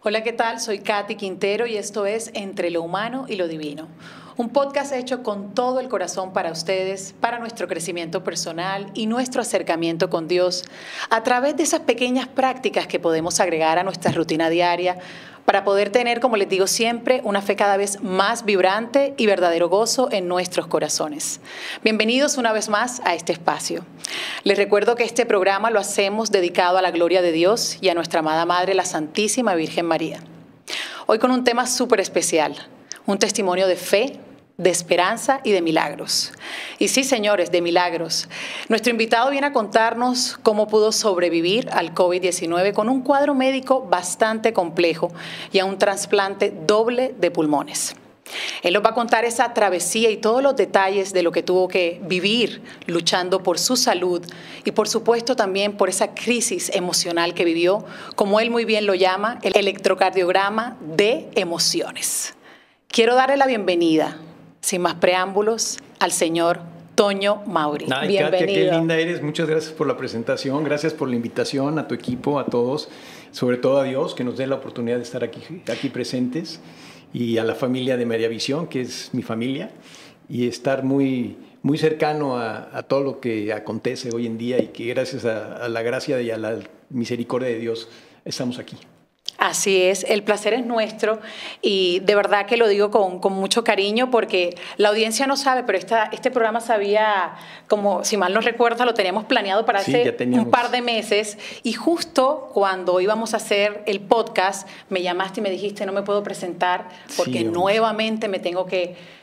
Hola, ¿qué tal? Soy Katy Quintero y esto es Entre lo Humano y lo Divino. Un podcast hecho con todo el corazón para ustedes, para nuestro crecimiento personal y nuestro acercamiento con Dios a través de esas pequeñas prácticas que podemos agregar a nuestra rutina diaria para poder tener, como les digo siempre, una fe cada vez más vibrante y verdadero gozo en nuestros corazones. Bienvenidos una vez más a este espacio. Les recuerdo que este programa lo hacemos dedicado a la gloria de Dios y a nuestra amada Madre, la Santísima Virgen María. Hoy con un tema súper especial, un testimonio de fe, de esperanza y de milagros. Y sí, señores, de milagros. Nuestro invitado viene a contarnos cómo pudo sobrevivir al COVID-19 con un cuadro médico bastante complejo y a un trasplante doble de pulmones. Él nos va a contar esa travesía y todos los detalles de lo que tuvo que vivir luchando por su salud y por supuesto también por esa crisis emocional que vivió, como él muy bien lo llama, el electrocardiograma de emociones. Quiero darle la bienvenida, sin más preámbulos, al señor Toño Mauri. Ay, Bienvenido. Katia, qué linda eres. Muchas gracias por la presentación. Gracias por la invitación a tu equipo, a todos. Sobre todo a Dios, que nos dé la oportunidad de estar aquí presentes. Y a la familia de Mediavisión, que es mi familia. Y estar muy cercano a todo lo que acontece hoy en día. Y que gracias a la gracia y a la misericordia de Dios estamos aquí. Así es, el placer es nuestro y de verdad que lo digo con mucho cariño porque la audiencia no sabe, pero este programa sabía, como si mal no recuerdo, lo teníamos planeado para hace un par de meses y justo cuando íbamos a hacer el podcast me llamaste y me dijiste no me puedo presentar porque nuevamente me tengo que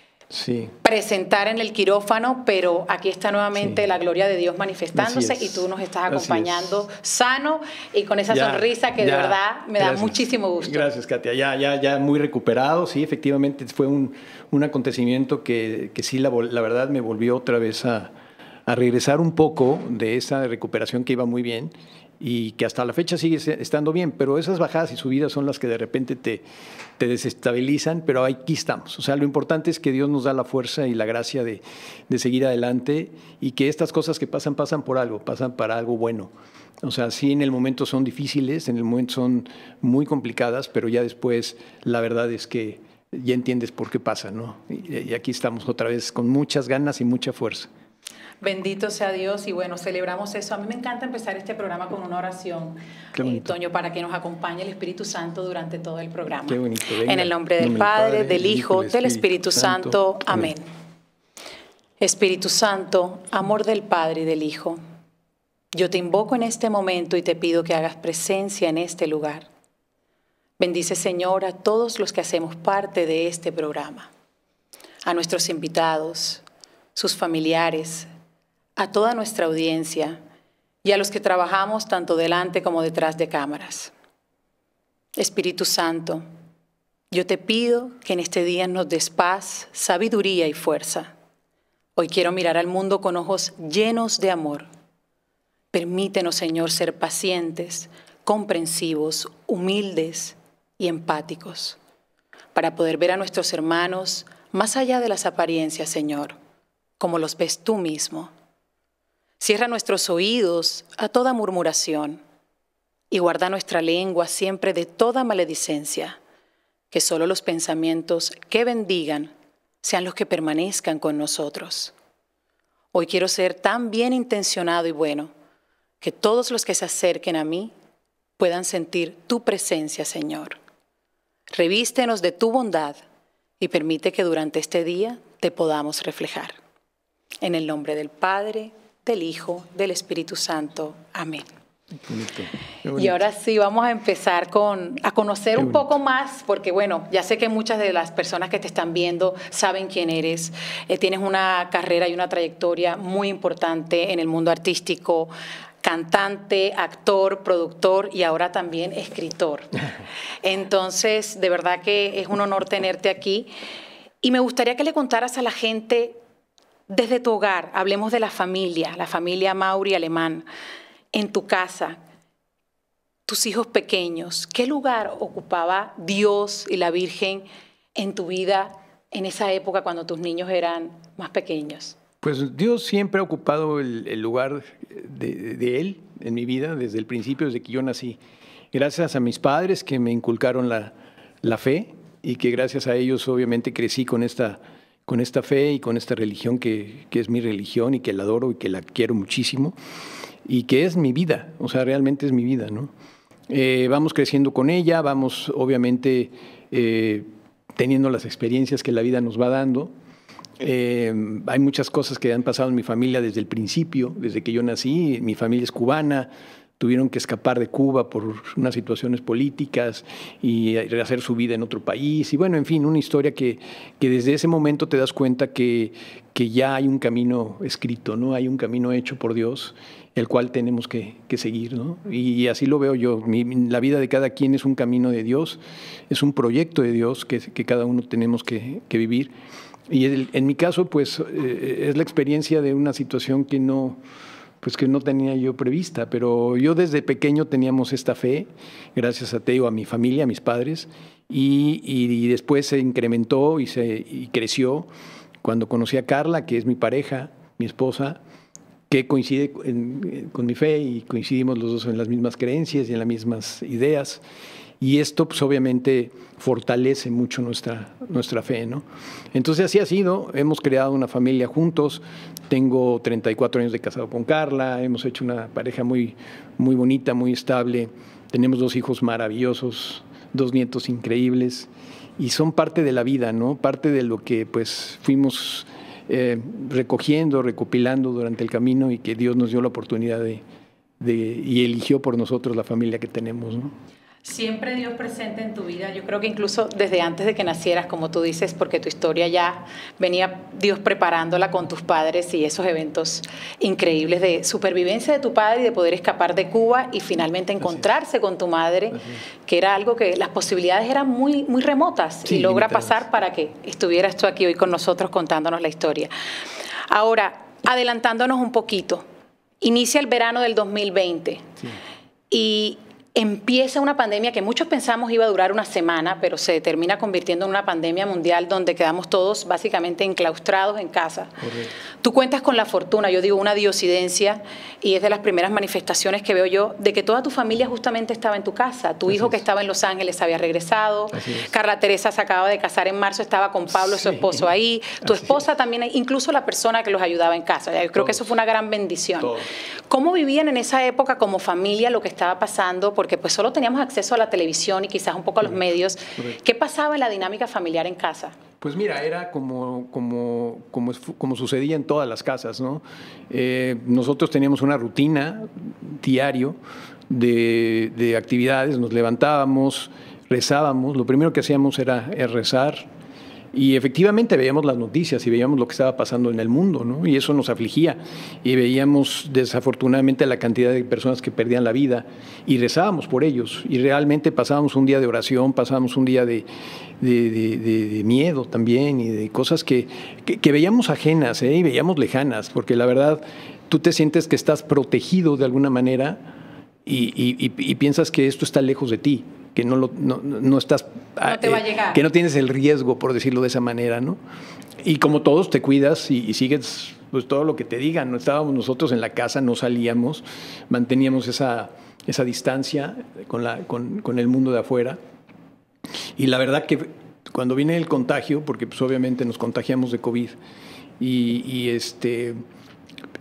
presentar en el quirófano, pero aquí está nuevamente la gloria de Dios manifestándose y tú nos estás acompañando sano y con esa sonrisa que de verdad me da muchísimo gusto. Gracias, Katia. Ya muy recuperado. Sí, efectivamente fue un acontecimiento que sí, la verdad me volvió otra vez a regresar un poco de esa recuperación que iba muy bien y que hasta la fecha sigue estando bien, pero esas bajadas y subidas son las que de repente te desestabilizan, pero aquí estamos. O sea, lo importante es que Dios nos da la fuerza y la gracia de seguir adelante y que estas cosas que pasan por algo, pasan para algo bueno. O sea, sí en el momento son difíciles, en el momento son muy complicadas, pero ya después la verdad es que ya entiendes por qué pasa, ¿no? Y aquí estamos otra vez con muchas ganas y mucha fuerza. Bendito sea Dios y bueno, celebramos eso. A mí me encanta empezar este programa con una oración, Toño, para que nos acompañe el Espíritu Santo durante todo el programa. Qué bonito. Venga. En el nombre del Padre, del Hijo, del Espíritu Santo. Amén. Espíritu Santo, amor del Padre y del Hijo, yo te invoco en este momento y te pido que hagas presencia en este lugar. Bendice, Señor, a todos los que hacemos parte de este programa, a nuestros invitados, sus familiares, a toda nuestra audiencia y a los que trabajamos tanto delante como detrás de cámaras. Espíritu Santo, yo te pido que en este día nos des paz, sabiduría y fuerza. Hoy quiero mirar al mundo con ojos llenos de amor. Permítenos, Señor, ser pacientes, comprensivos, humildes y empáticos, para poder ver a nuestros hermanos más allá de las apariencias, Señor, como los ves tú mismo. Cierra nuestros oídos a toda murmuración y guarda nuestra lengua siempre de toda maledicencia, que solo los pensamientos que bendigan sean los que permanezcan con nosotros. Hoy quiero ser tan bien intencionado y bueno que todos los que se acerquen a mí puedan sentir tu presencia, Señor. Revístenos de tu bondad y permite que durante este día te podamos reflejar. En el nombre del Padre, del Hijo, del Espíritu Santo. Amén. Bonito. Y ahora sí, vamos a empezar a conocer un poco más, porque bueno, ya sé que muchas de las personas que te están viendo saben quién eres. Tienes una carrera y una trayectoria muy importante en el mundo artístico, cantante, actor, productor y ahora también escritor. Entonces, de verdad que es un honor tenerte aquí. Y me gustaría que le contaras a la gente desde tu hogar, hablemos de la familia Mauri Alemán, en tu casa, tus hijos pequeños, ¿qué lugar ocupaba Dios y la Virgen en tu vida en esa época cuando tus niños eran más pequeños? Pues Dios siempre ha ocupado el lugar de Él en mi vida desde el principio, desde que yo nací. gracias a mis padres que me inculcaron la fe y que gracias a ellos obviamente crecí con esta fe y con esta religión que es mi religión y que la adoro y que la quiero muchísimo y que es mi vida, o sea, realmente es mi vida, ¿no? Vamos creciendo con ella, vamos obviamente teniendo las experiencias que la vida nos va dando. Hay muchas cosas que han pasado en mi familia desde el principio, desde que yo nací. Mi familia es cubana, tuvieron que escapar de Cuba por unas situaciones políticas y rehacer su vida en otro país. Y bueno, en fin, una historia que desde ese momento te das cuenta que ya hay un camino escrito, ¿no? Hay un camino hecho por Dios, el cual tenemos que seguir, ¿no? Y así lo veo yo. La vida de cada quien es un camino de Dios, es un proyecto de Dios que cada uno tenemos que vivir. Y en mi caso, pues, es la experiencia de una situación que no tenía yo prevista, pero yo desde pequeño teníamos esta fe, gracias a mi familia, a mis padres, y después se incrementó y creció cuando conocí a Carla, que es mi pareja, mi esposa, que coincide con mi fe y coincidimos los dos en las mismas creencias y en las mismas ideas. Y esto, pues, obviamente fortalece mucho nuestra fe, ¿no? Entonces, así ha sido. Hemos creado una familia juntos. Tengo 34 años de casado con Carla. Hemos hecho una pareja muy, muy bonita, muy estable. Tenemos 2 hijos maravillosos, 2 nietos increíbles. Y son parte de la vida, ¿no? Parte de lo que, pues, fuimos recogiendo, recopilando durante el camino y que Dios nos dio la oportunidad y eligió por nosotros la familia que tenemos, ¿no? Siempre Dios presente en tu vida. Yo creo que incluso desde antes de que nacieras, como tú dices, porque tu historia ya venía Dios preparándola con tus padres y esos eventos increíbles de supervivencia de tu padre y de poder escapar de Cuba y finalmente encontrarse con tu madre, que era algo que las posibilidades eran muy, muy remotas, sí, y logra pasar para que estuvieras tú aquí hoy con nosotros contándonos la historia. Ahora, adelantándonos un poquito, inicia el verano del 2020 y empieza una pandemia que muchos pensamos iba a durar una semana, pero se termina convirtiendo en una pandemia mundial donde quedamos todos básicamente enclaustrados en casa. Correcto. Tú cuentas con la fortuna, yo digo una diosidencia, y es de las primeras manifestaciones que veo yo, de que toda tu familia justamente estaba en tu casa. Tu hijo que estaba en Los Ángeles había regresado, Carla Teresa se acaba de casar en marzo, estaba con Pablo, su esposo, ahí, tu esposa también, incluso la persona que los ayudaba en casa. Yo creo que eso fue una gran bendición. ¿Cómo vivían en esa época como familia lo que estaba pasando? Porque pues solo teníamos acceso a la televisión y quizás un poco a los medios. ¿Qué pasaba en la dinámica familiar en casa? Pues mira, era como sucedía en todas las casas, ¿no? Nosotros teníamos una rutina diario de actividades, nos levantábamos, rezábamos, lo primero que hacíamos era rezar. Y efectivamente veíamos las noticias y veíamos lo que estaba pasando en el mundo, ¿no? Y eso nos afligía. Y veíamos desafortunadamente la cantidad de personas que perdían la vida y rezábamos por ellos. Y realmente pasábamos un día de oración, pasábamos un día de miedo también y de cosas que veíamos ajenas, y veíamos lejanas, porque la verdad tú te sientes que estás protegido de alguna manera y piensas que esto está lejos de ti, que no estás, no te va a llegar, que no tienes el riesgo, por decirlo de esa manera, ¿no? Y como todos te cuidas y sigues pues todo lo que te digan. No estábamos nosotros en la casa, no salíamos, manteníamos esa distancia con el mundo de afuera. Y la verdad que cuando viene el contagio, porque pues obviamente nos contagiamos de COVID,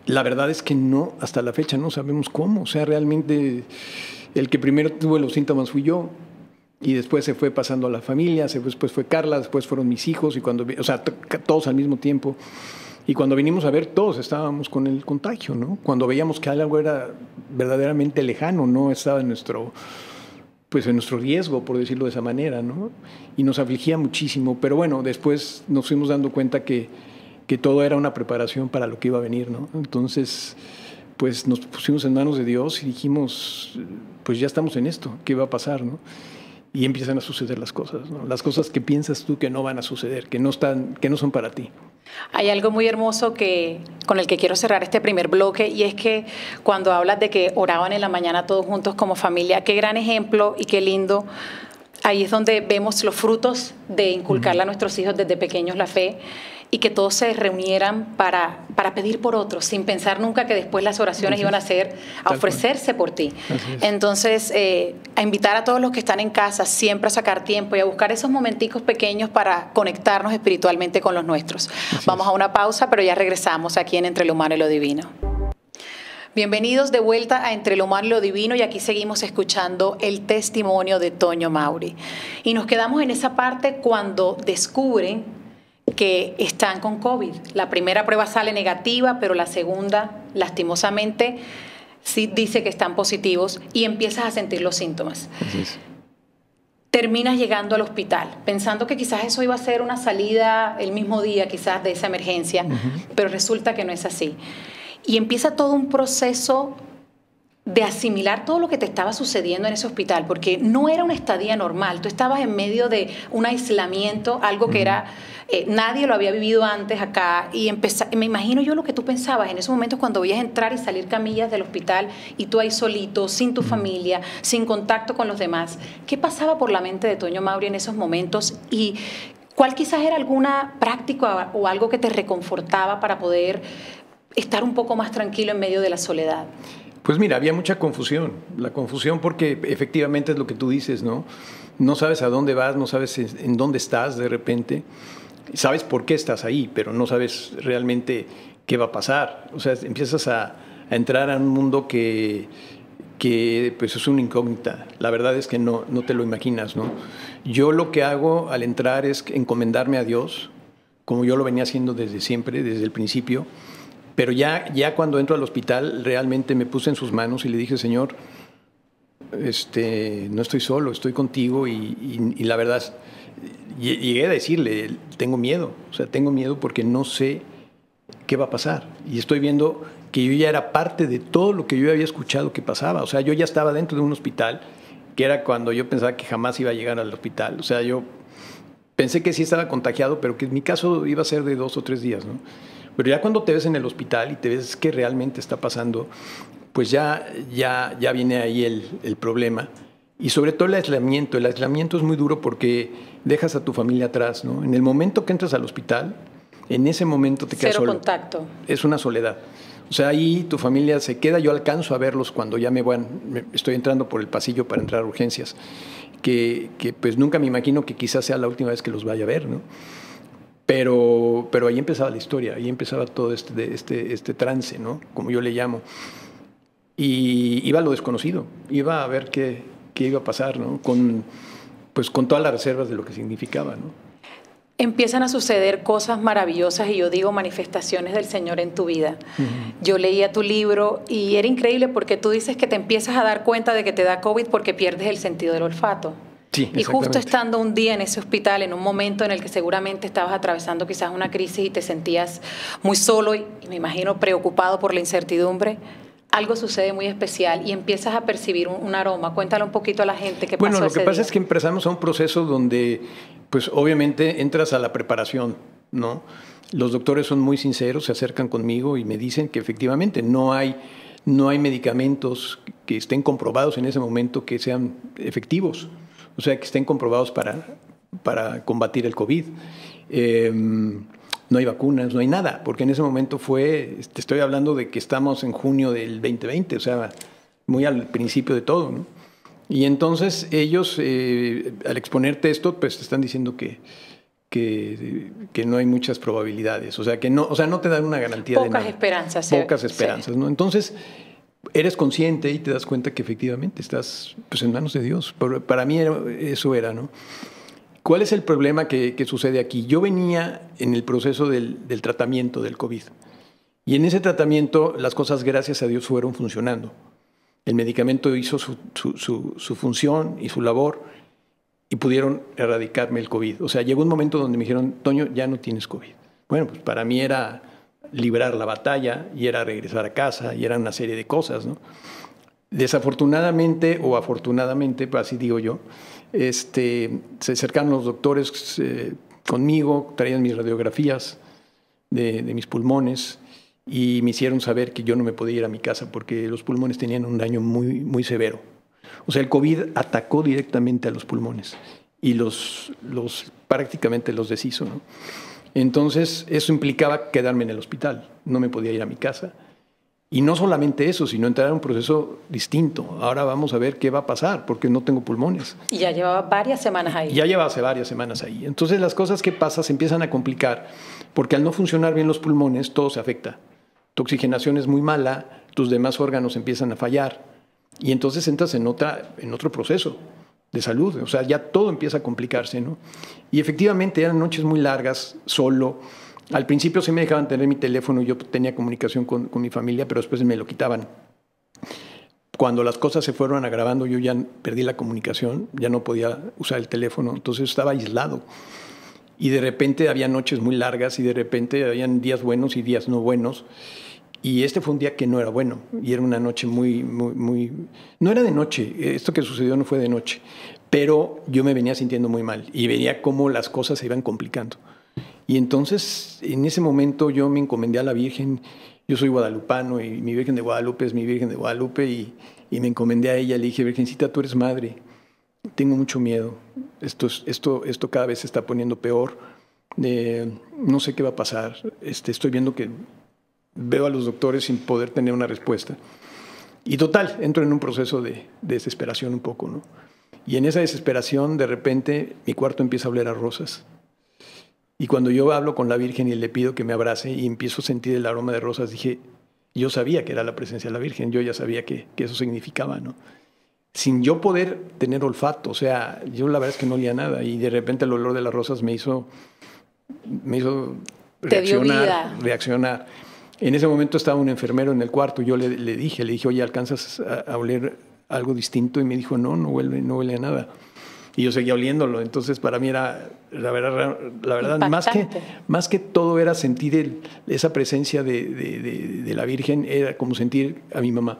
la verdad es que no, hasta la fecha no sabemos cómo. O sea, realmente el que primero tuvo los síntomas fui yo, y después se fue pasando a la familia, después fue Carla, después fueron mis hijos, y todos al mismo tiempo. Y cuando vinimos a ver, todos estábamos con el contagio, ¿no? Cuando veíamos que algo era verdaderamente lejano, no estaba en nuestro riesgo, por decirlo de esa manera, ¿no? Y nos afligía muchísimo. Pero bueno, después nos fuimos dando cuenta que todo era una preparación para lo que iba a venir, ¿no? Entonces, pues nos pusimos en manos de Dios y dijimos, pues ya estamos en esto, ¿qué va a pasar, no? Y empiezan a suceder las cosas, ¿no? Las cosas que piensas tú que no van a suceder, que no son para ti. Hay algo muy hermoso con el que quiero cerrar este primer bloque, y es que cuando hablas de que oraban en la mañana todos juntos como familia, qué gran ejemplo y qué lindo. Ahí es donde vemos los frutos de inculcarle a nuestros hijos desde pequeños la fe. y que todos se reunieran para pedir por otros, sin pensar nunca que después las oraciones iban a ser a ofrecerse por ti. Entonces, a invitar a todos los que están en casa siempre a sacar tiempo y a buscar esos momenticos pequeños para conectarnos espiritualmente con los nuestros. Vamos a una pausa, pero ya regresamos aquí en Entre lo Humano y lo Divino. Bienvenidos de vuelta a Entre lo Humano y lo Divino, y aquí seguimos escuchando el testimonio de Toño Mauri. Y nos quedamos en esa parte cuando descubren que están con COVID. La primera prueba sale negativa, pero la segunda, lastimosamente, sí dice que están positivos y empiezas a sentir los síntomas. Así es. Terminas llegando al hospital, pensando que quizás eso iba a ser una salida el mismo día, quizás de esa emergencia, pero resulta que no es así. Y empieza todo un proceso de asimilar todo lo que te estaba sucediendo en ese hospital, porque no era una estadía normal. Tú estabas en medio de un aislamiento, algo que era nadie lo había vivido antes acá, y me imagino yo lo que tú pensabas en esos momentos cuando veías entrar y salir camillas del hospital y tú ahí solito, sin tu familia, sin contacto con los demás. ¿Qué pasaba por la mente de Toño Mauri en esos momentos? Y ¿cuál quizás era alguna práctica o algo que te reconfortaba para poder estar un poco más tranquilo en medio de la soledad? Pues mira, había mucha confusión. La confusión porque efectivamente es lo que tú dices, ¿no? No sabes a dónde vas, no sabes en dónde estás de repente. Sabes por qué estás ahí, pero no sabes realmente qué va a pasar. O sea, empiezas a entrar a un mundo que pues es una incógnita. La verdad es que no te lo imaginas, ¿no? Yo lo que hago al entrar es encomendarme a Dios, como yo lo venía haciendo desde siempre, desde el principio. Pero ya cuando entro al hospital, realmente me puse en sus manos y le dije, Señor, no estoy solo, estoy contigo. Y la verdad, llegué a decirle, tengo miedo. O sea, tengo miedo porque no sé qué va a pasar. Y estoy viendo que yo ya era parte de todo lo que yo había escuchado que pasaba. O sea, yo ya estaba dentro de un hospital, que era cuando yo pensaba que jamás iba a llegar al hospital. O sea, yo pensé que sí estaba contagiado, pero que en mi caso iba a ser de 2 o 3 días, ¿no? Pero ya cuando te ves en el hospital y te ves qué realmente está pasando, pues ya viene ahí el problema. Y sobre todo el aislamiento. El aislamiento es muy duro porque dejas a tu familia atrás, ¿no? En el momento que entras al hospital, en ese momento te quedas solo. Cero contacto. Es una soledad. O sea, ahí tu familia se queda. Yo alcanzo a verlos cuando ya estoy entrando por el pasillo para entrar a urgencias, que pues nunca me imagino que quizás sea la última vez que los vaya a ver, ¿no? Pero ahí empezaba la historia, ahí empezaba todo este trance, ¿no? Como yo le llamo. Y iba a lo desconocido, iba a ver qué iba a pasar, ¿no? Con todas las reservas de lo que significaba, ¿no? Empiezan a suceder cosas maravillosas, y yo digo manifestaciones del Señor en tu vida. Yo leía tu libro y era increíble porque tú dices que te empiezas a dar cuenta de que te da COVID porque pierdes el sentido del olfato. Sí, y justo estando un día en ese hospital, en un momento en el que seguramente estabas atravesando quizás una crisis y te sentías muy solo y me imagino preocupado por la incertidumbre, algo sucede muy especial y empiezas a percibir un aroma. Cuéntale un poquito a la gente qué pasó ese día. Bueno, lo que pasa es que empezamos a un proceso donde, pues obviamente entras a la preparación, ¿no? Los doctores son muy sinceros, se acercan conmigo y me dicen que efectivamente no hay medicamentos que estén comprobados en ese momento que sean efectivos. O sea, que estén comprobados para combatir el COVID. No hay vacunas, no hay nada, porque en ese momento te estoy hablando de que estamos en junio del 2020, o sea, muy al principio de todo, ¿no? Y entonces ellos, al exponerte esto, pues te están diciendo que no hay muchas probabilidades, o sea, no te dan una garantía de nada. Pocas esperanzas. Pocas esperanzas, sí. ¿No? Entonces eres consciente y te das cuenta que efectivamente estás pues, en manos de Dios. Para mí eso era, ¿no? ¿Cuál es el problema que sucede aquí? Yo venía en el proceso del tratamiento del COVID. Y en ese tratamiento las cosas, gracias a Dios, fueron funcionando. El medicamento hizo su función y su labor y pudieron erradicarme el COVID. O sea, llegó un momento donde me dijeron, Toño, ya no tienes COVID. Bueno, pues para mí era librar la batalla y era regresar a casa y era una serie de cosas, ¿no? Desafortunadamente o afortunadamente, pues así digo yo, se acercaron los doctores conmigo, traían mis radiografías de mis pulmones y me hicieron saber que yo no me podía ir a mi casa porque los pulmones tenían un daño muy, muy severo. O sea, el COVID atacó directamente a los pulmones y prácticamente los deshizo, ¿no? Entonces, eso implicaba quedarme en el hospital. No me podía ir a mi casa. Y no solamente eso, sino entrar en un proceso distinto. Ahora vamos a ver qué va a pasar, porque no tengo pulmones. Y ya llevaba varias semanas ahí. Ya llevaba hace varias semanas ahí. Entonces las cosas que pasan se empiezan a complicar, porque al no funcionar bien los pulmones, todo se afecta. Tu oxigenación es muy mala, tus demás órganos empiezan a fallar, y entonces entras en otro proceso de salud. O sea, ya todo empieza a complicarse, ¿no? Y efectivamente eran noches muy largas, solo. Al principio sí me dejaban tener mi teléfono, yo tenía comunicación con mi familia, pero después me lo quitaban. Cuando las cosas se fueron agravando, yo ya perdí la comunicación, ya no podía usar el teléfono, entonces estaba aislado. Y de repente había noches muy largas y de repente habían días buenos y días no buenos. Y este fue un día que no era bueno y era una noche muy... No era de noche, esto que sucedió no fue de noche, pero yo me venía sintiendo muy mal y veía cómo las cosas se iban complicando. Y entonces, en ese momento yo me encomendé a la Virgen. Yo soy guadalupano y mi Virgen de Guadalupe es mi Virgen de Guadalupe y me encomendé a ella. Le dije, Virgencita, tú eres madre. Tengo mucho miedo. Esto cada vez se está poniendo peor. No sé qué va a pasar. Estoy viendo que veo a los doctores sin poder tener una respuesta. Y total, entro en un proceso de desesperación un poco, ¿no? Y en esa desesperación, de repente, mi cuarto empieza a oler a rosas. Y cuando yo hablo con la Virgen y le pido que me abrace y empiezo a sentir el aroma de rosas, dije, yo sabía que era la presencia de la Virgen, yo ya sabía que eso significaba, ¿no? Sin yo poder tener olfato, o sea, yo la verdad es que no olía nada y de repente el olor de las rosas me hizo reaccionar. En ese momento estaba un enfermero en el cuarto, yo le dije, oye, ¿alcanzas a oler algo distinto? Y me dijo, no huele a nada. Y yo seguía oliéndolo. Entonces, para mí era, la verdad más que todo era sentir esa presencia de la Virgen, era como sentir a mi mamá.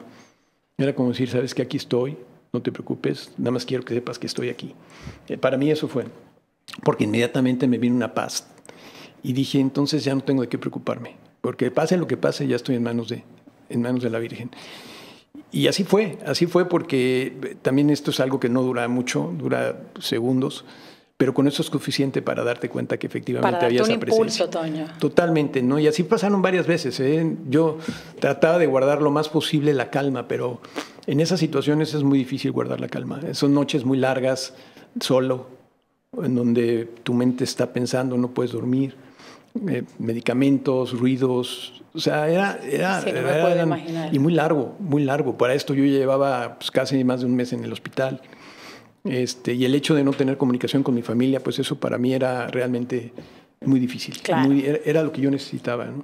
Era como decir, sabes que aquí estoy, no te preocupes, nada más quiero que sepas que estoy aquí. Para mí eso fue, porque inmediatamente me vino una paz. Y dije, entonces ya no tengo de qué preocuparme, porque pase lo que pase, ya estoy en manos de la Virgen. Y así fue porque también esto es algo que no dura mucho, dura segundos, pero con eso es suficiente para darte cuenta que efectivamente había esa presencia. Para darte un impulso, Toño. Totalmente, ¿no? Y así pasaron varias veces, ¿eh? Yo trataba de guardar lo más posible la calma, pero en esas situaciones es muy difícil guardar la calma. Son noches muy largas, solo, en donde tu mente está pensando, no puedes dormir, medicamentos, ruidos. O sea, sí, no me puedo imaginar. Y muy largo. Para esto yo llevaba pues, casi más de un mes en el hospital. Y el hecho de no tener comunicación con mi familia, pues eso para mí era realmente muy difícil. Claro. Era lo que yo necesitaba, ¿no?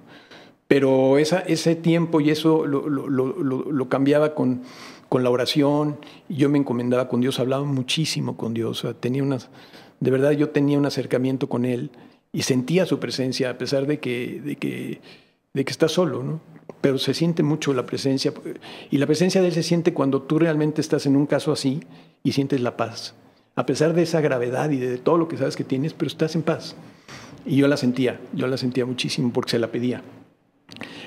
Pero ese tiempo y eso lo cambiaba con la oración. Yo me encomendaba con Dios, hablaba muchísimo con Dios. O sea, de verdad yo tenía un acercamiento con Él y sentía su presencia a pesar de que estás solo, ¿no? Pero se siente mucho la presencia, y la presencia de Él se siente cuando tú realmente estás en un caso así y sientes la paz, a pesar de esa gravedad y de todo lo que sabes que tienes, pero estás en paz. Y yo la sentía muchísimo porque se la pedía.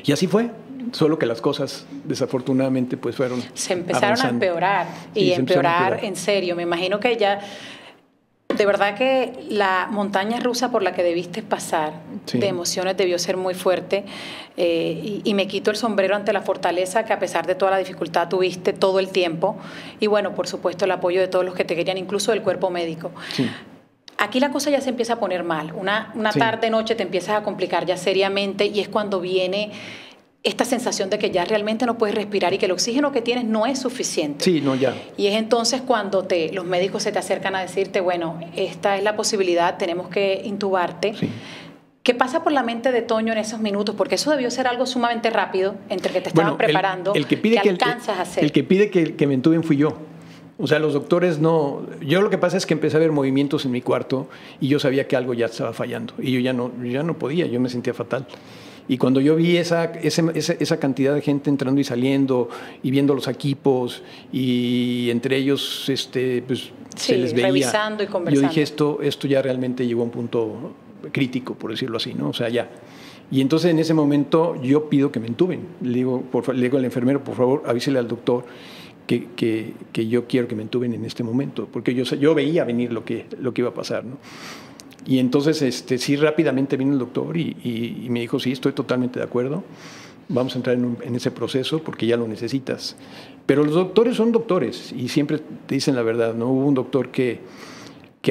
Y así fue, solo que las cosas desafortunadamente pues fueron se empezaron avanzando. A empeorar, y empeorar en serio. Me imagino que ya... De verdad que la montaña rusa por la que debiste pasar, sí, de emociones debió ser muy fuerte, y me quito el sombrero ante la fortaleza que a pesar de toda la dificultad tuviste todo el tiempo, y bueno, por supuesto el apoyo de todos los que te querían, incluso del cuerpo médico. Sí. Aquí la cosa ya se empieza a poner mal, una sí, tarde, noche te empiezas a complicar ya seriamente y es cuando viene esta sensación de que ya realmente no puedes respirar y que el oxígeno que tienes no es suficiente. Sí, no, ya. Y es entonces cuando los médicos se te acercan a decirte, bueno, esta es la posibilidad, tenemos que intubarte. Sí. ¿Qué pasa por la mente de Toño en esos minutos? Porque eso debió ser algo sumamente rápido entre que te estaban preparando, el que pide que alcanzas a hacer. El que pide que me intuben fui yo. O sea, los doctores no... Yo lo que pasa es que empecé a ver movimientos en mi cuarto y yo sabía que algo ya estaba fallando. Y yo ya no podía, yo me sentía fatal. Y cuando yo vi esa cantidad de gente entrando y saliendo y viendo los equipos y entre ellos pues, sí, se les veía, revisando y conversando. Yo dije, esto ya realmente llegó a un punto crítico, por decirlo así, ¿no? O sea, ya. Y entonces en ese momento yo pido que me intuben. Le digo al enfermero, por favor, avísele al doctor que yo quiero que me intuben en este momento, porque yo veía venir lo que iba a pasar, ¿no? Y entonces sí, rápidamente vino el doctor y me dijo, sí, estoy totalmente de acuerdo, vamos a entrar en ese proceso porque ya lo necesitas. Pero los doctores son doctores y siempre te dicen la verdad, ¿no? Hubo un doctor que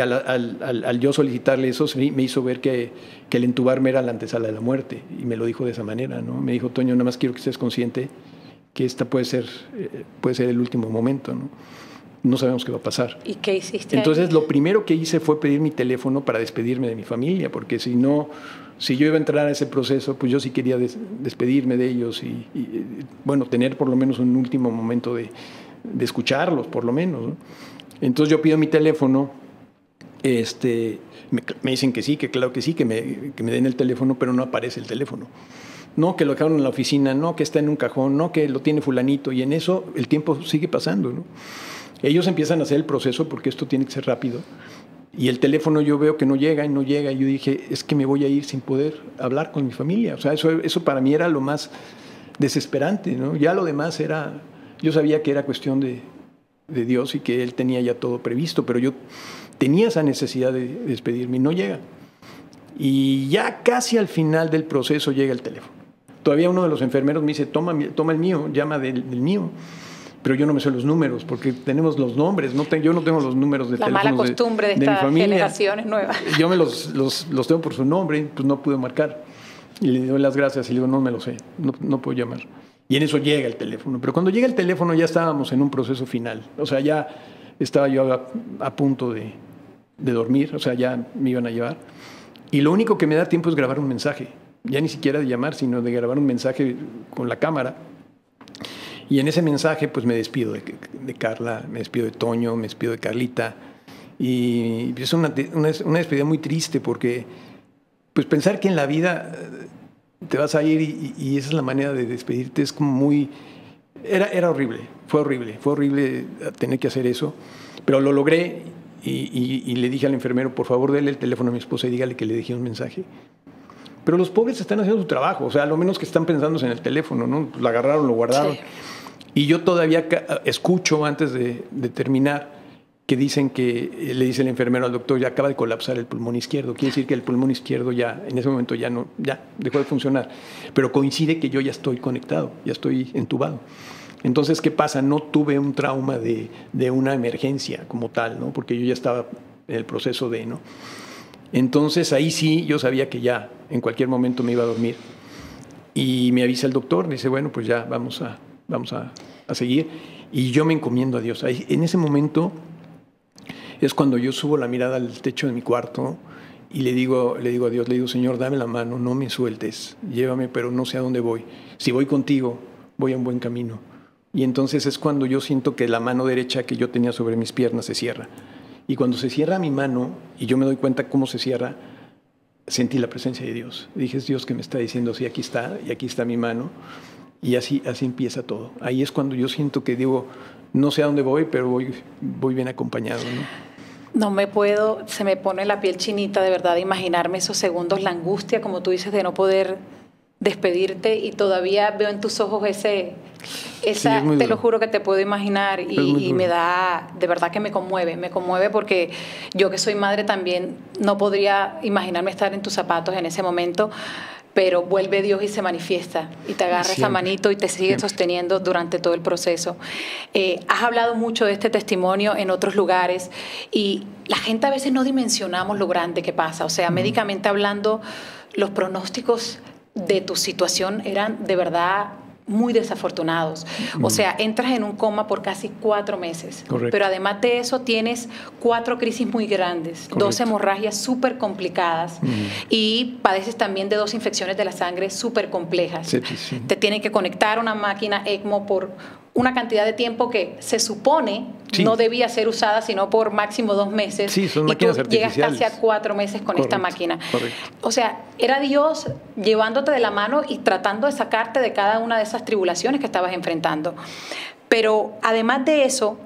al yo solicitarle eso me hizo ver que el entubarme era la antesala de la muerte, y me lo dijo de esa manera, ¿no? Me dijo, Toño, nada más quiero que estés consciente que esta puede ser el último momento, ¿no? No sabemos qué va a pasar. ¿Y qué hiciste? Entonces, lo primero que hice fue pedir mi teléfono para despedirme de mi familia, porque si yo iba a entrar a ese proceso, pues yo sí quería despedirme de ellos y bueno, tener por lo menos un último momento de escucharlos, por lo menos, ¿no? Entonces yo pido mi teléfono, me dicen que sí, que claro que sí, que me den el teléfono, pero no aparece el teléfono. No, que lo dejaron en la oficina, no, que está en un cajón, no, que lo tiene fulanito, y en eso el tiempo sigue pasando, ¿no? Ellos empiezan a hacer el proceso porque esto tiene que ser rápido. Y el teléfono yo veo que no llega y no llega. Y yo dije, es que me voy a ir sin poder hablar con mi familia. O sea, eso para mí era lo más desesperante, ¿no? Ya lo demás yo sabía que era cuestión de Dios y que Él tenía ya todo previsto, pero yo tenía esa necesidad de despedirme y no llega. Y ya casi al final del proceso llega el teléfono. Todavía uno de los enfermeros me dice, toma el mío, llama del mío. Pero yo no me sé los números, porque tenemos los nombres. Yo no tengo los números de teléfono. La mala costumbre de estas generaciones nuevas. Yo me los tengo por su nombre, pues no pude marcar. Y le doy las gracias y le digo, no me lo sé, no puedo llamar. Y en eso llega el teléfono. Pero cuando llega el teléfono ya estábamos en un proceso final. O sea, ya estaba yo a punto de dormir, o sea, ya me iban a llevar. Y lo único que me da tiempo es grabar un mensaje. Ya ni siquiera de llamar, sino de grabar un mensaje con la cámara. Y en ese mensaje pues me despido de Carla, me despido de Toño, me despido de Carlita. Y es una despedida muy triste porque pues pensar que en la vida te vas a ir y esa es la manera de despedirte es como muy... Era horrible, fue horrible tener que hacer eso. Pero lo logré y le dije al enfermero, por favor, dele el teléfono a mi esposa y dígale que le dejé un mensaje. Pero los pobres están haciendo su trabajo, o sea, lo menos que están pensando en el teléfono, ¿no? Lo agarraron, lo guardaron. Sí. Y yo todavía escucho antes de terminar que dicen que le dice el enfermero al doctor, ya acaba de colapsar el pulmón izquierdo. Quiere decir que el pulmón izquierdo ya, en ese momento ya dejó de funcionar. Pero coincide que yo ya estoy conectado, ya estoy entubado. Entonces, ¿qué pasa? No tuve un trauma de una emergencia como tal, ¿no? Porque yo ya estaba en el proceso ¿no? Entonces, ahí sí, yo sabía que ya en cualquier momento me iba a dormir. Y me avisa el doctor, me dice, bueno, pues ya vamos a seguir. Y yo me encomiendo a Dios. Ahí, en ese momento es cuando yo subo la mirada al techo de mi cuarto y le digo a Dios, le digo, Señor, dame la mano, no me sueltes, llévame, pero no sé a dónde voy. Si voy contigo, voy a un buen camino. Y entonces es cuando yo siento que la mano derecha que yo tenía sobre mis piernas se cierra. Y cuando se cierra mi mano, y yo me doy cuenta cómo se cierra, sentí la presencia de Dios. Dije, es Dios que me está diciendo, sí, aquí está, y aquí está mi mano. Y así empieza todo. Ahí es cuando yo siento que digo, no sé a dónde voy, pero voy bien acompañado, ¿no? Se me pone la piel chinita de verdad de imaginarme esos segundos, la angustia, como tú dices, de no poder despedirte, y todavía veo en tus ojos te lo juro que te puedo imaginar, y me da, de verdad que me conmueve porque yo que soy madre también no podría imaginarme estar en tus zapatos en ese momento. Pero vuelve Dios y se manifiesta y te agarra esa manito y te sigue sosteniendo durante todo el proceso. Has hablado mucho de este testimonio en otros lugares y la gente a veces no dimensionamos lo grande que pasa. O sea, médicamente hablando, los pronósticos de tu situación eran de verdad muy desafortunados. O sea, entras en un coma por casi 4 meses. Correcto. Pero además de eso tienes 4 crisis muy grandes, correcto, 2 hemorragias súper complicadas y padeces también de 2 infecciones de la sangre súper complejas. Sí. Te tienen que conectar a una máquina ECMO por una cantidad de tiempo que se supone no debía ser usada sino por máximo 2 meses. Sí, son máquinas artificiales. Llegas casi a 4 meses con esta máquina. Correcto. O sea, era Dios llevándote de la mano y tratando de sacarte de cada una de esas tribulaciones que estabas enfrentando. Pero además de eso,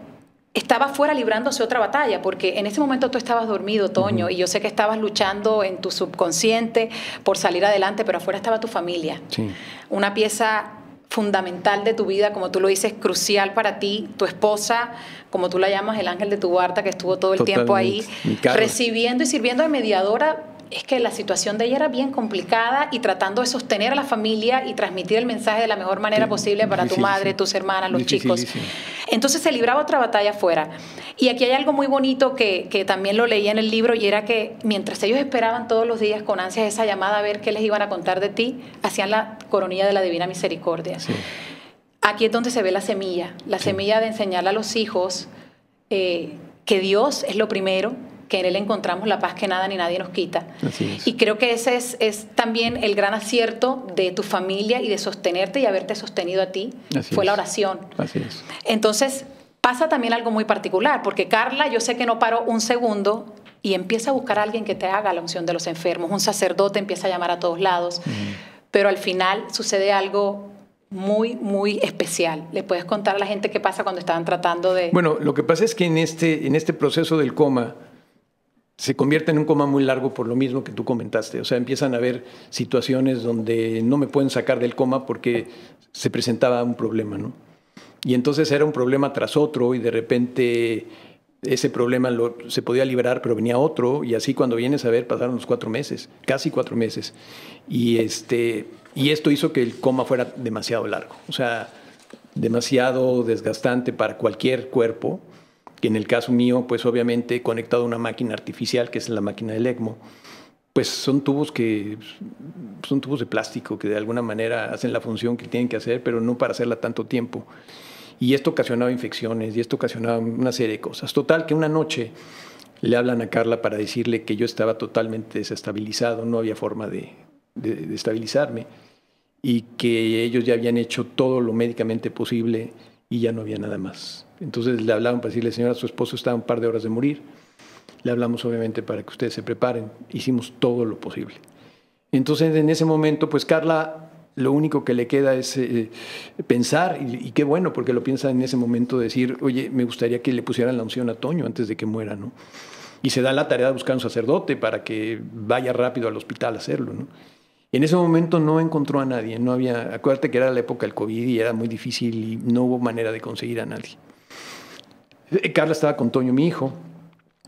estaba afuera librándose otra batalla, porque en ese momento tú estabas dormido, Toño, y yo sé que estabas luchando en tu subconsciente por salir adelante, pero afuera estaba tu familia. Sí. Una pieza fundamental de tu vida, como tú lo dices, crucial para ti, tu esposa, como tú la llamas, el ángel de tu guarda, que estuvo todo el tiempo ahí, recibiendo y sirviendo de mediadora. Es que la situación de ella era bien complicada y tratando de sostener a la familia y transmitir el mensaje de la mejor manera posible para tu madre, tus hermanas, los chicos. Entonces se libraba otra batalla afuera. Y aquí hay algo muy bonito que también lo leí en el libro, y era que mientras ellos esperaban todos los días con ansias esa llamada a ver qué les iban a contar de ti, hacían la coronilla de la Divina Misericordia. Sí. Aquí es donde se ve la semilla de enseñarle a los hijos que Dios es lo primero, que en Él encontramos la paz que nada ni nadie nos quita. Y creo que ese es también el gran acierto de tu familia y de sostenerte y haberte sostenido a ti. Fue la oración. Así es. Entonces, pasa también algo muy particular, porque Carla, yo sé que no paró un segundo y empieza a buscar a alguien que te haga la unción de los enfermos. Un sacerdote empieza a llamar a todos lados, pero al final sucede algo muy, muy especial. ¿Le puedes contar a la gente qué pasa cuando estaban tratando de...? Bueno, lo que pasa es que en este proceso del coma, se convierte en un coma muy largo por lo mismo que tú comentaste. O sea, empiezan a haber situaciones donde no me pueden sacar del coma porque se presentaba un problema, ¿no? Y entonces era un problema tras otro y de repente ese problema se podía liberar, pero venía otro, y así cuando vienes a ver pasaron los 4 meses, casi 4 meses. Y esto hizo que el coma fuera demasiado largo, o sea, demasiado desgastante para cualquier cuerpo, que en el caso mío, pues obviamente conectado a una máquina artificial, que es la máquina del ECMO, pues son tubos de plástico que de alguna manera hacen la función que tienen que hacer, pero no para hacerla tanto tiempo. Y esto ocasionaba infecciones, y esto ocasionaba una serie de cosas. Total, que una noche le hablan a Carla para decirle que yo estaba totalmente desestabilizado, no había forma de estabilizarme, y que ellos ya habían hecho todo lo médicamente posible y ya no había nada más. Entonces le hablaban para decirle, señora, su esposo está a un par de horas de morir. Le hablamos obviamente para que ustedes se preparen. Hicimos todo lo posible. Entonces en ese momento, pues Carla, lo único que le queda es pensar, y qué bueno, porque lo piensa en ese momento, decir, oye, me gustaría que le pusieran la unción a Toño antes de que muera, ¿no? Y se da la tarea de buscar un sacerdote para que vaya rápido al hospital a hacerlo, ¿no? En ese momento no encontró a nadie, no había, acuérdate que era la época del COVID y era muy difícil y no hubo manera de conseguir a nadie. Carla estaba con Toño, mi hijo,